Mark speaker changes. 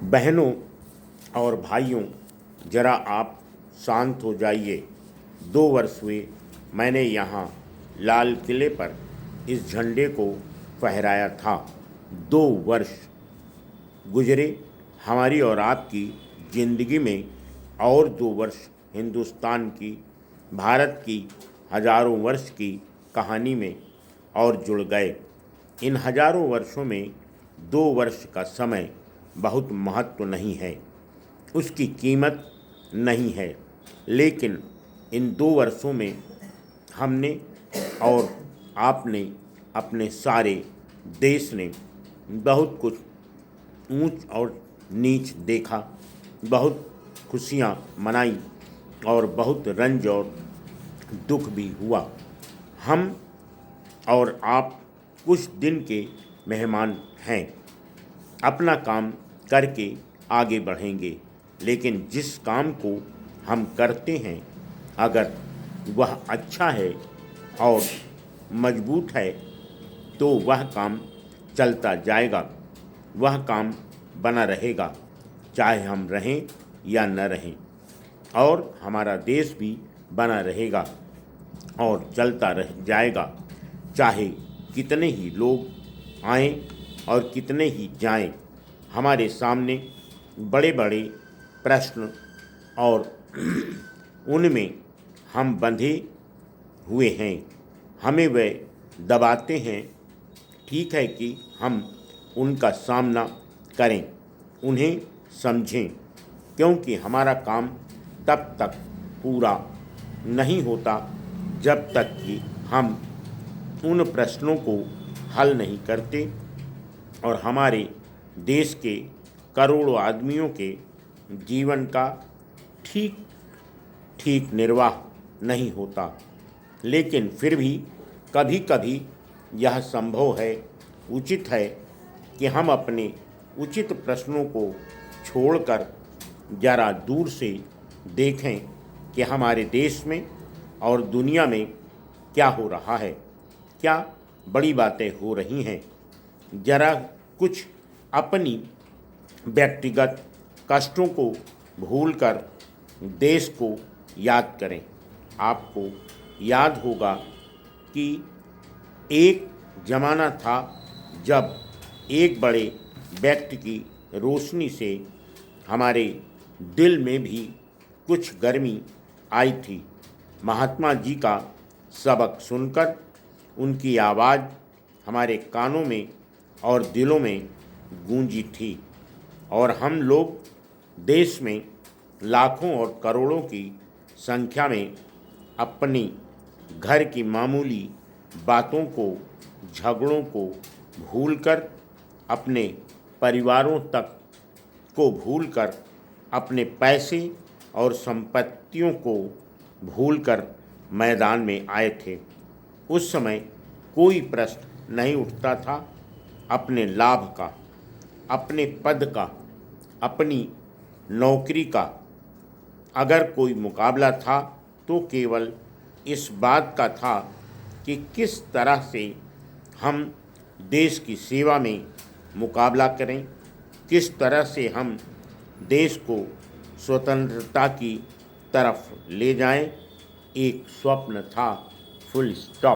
Speaker 1: बहनों और भाइयों, ज़रा आप शांत हो जाइए। 2 वर्ष हुए मैंने यहाँ लाल किले पर इस झंडे को फहराया था। 2 वर्ष गुजरे हमारी और आपकी ज़िंदगी में, और 2 वर्ष हिंदुस्तान की, भारत की हजारों वर्ष की कहानी में और जुड़ गए। इन हजारों वर्षों में 2 वर्ष का समय बहुत महत्व नहीं है, उसकी कीमत नहीं है, लेकिन इन 2 वर्षों में हमने और आपने, अपने सारे देश ने बहुत कुछ ऊंच और नीच देखा, बहुत खुशियाँ मनाई और बहुत रंज और दुख भी हुआ। हम और आप कुछ दिन के मेहमान हैं, अपना काम करके आगे बढ़ेंगे, लेकिन जिस काम को हम करते हैं अगर वह अच्छा है और मजबूत है तो वह काम चलता जाएगा, वह काम बना रहेगा, चाहे हम रहें या न रहें, और हमारा देश भी बना रहेगा और चलता रह जाएगा, चाहे कितने ही लोग आएं और कितने ही जाएं। हमारे सामने बड़े बड़े प्रश्न और उनमें हम बंधे हुए हैं, हमें वे दबाते हैं। ठीक है कि हम उनका सामना करें, उन्हें समझें, क्योंकि हमारा काम तब तक पूरा नहीं होता जब तक कि हम उन प्रश्नों को हल नहीं करते और हमारे देश के करोड़ों आदमियों के जीवन का ठीक ठीक निर्वाह नहीं होता। लेकिन फिर भी कभी कभी यह संभव है, उचित है कि हम अपने उचित प्रश्नों को छोड़कर ज़रा दूर से देखें कि हमारे देश में और दुनिया में क्या हो रहा है, क्या बड़ी बातें हो रही हैं। ज़रा कुछ अपनी व्यक्तिगत कष्टों को भूलकर देश को याद करें। आपको याद होगा कि एक ज़माना था जब एक बड़े व्यक्ति की रोशनी से हमारे दिल में भी कुछ गर्मी आई थी। महात्मा जी का सबक सुनकर उनकी आवाज़ हमारे कानों में और दिलों में गूंजी थी, और हम लोग देश में लाखों और करोड़ों की संख्या में अपनी घर की मामूली बातों को, झगड़ों को भूलकर, अपने परिवारों तक को भूलकर, अपने पैसे और संपत्तियों को भूलकर मैदान में आए थे। उस समय कोई प्रश्न नहीं उठता था अपने लाभ का, अपने पद का, अपनी नौकरी का। अगर कोई मुकाबला था तो केवल इस बात का था कि किस तरह से हम देश की सेवा में मुकाबला करें, किस तरह से हम देश को स्वतंत्रता की तरफ ले जाएं। एक स्वप्न था, फुल स्टॉप।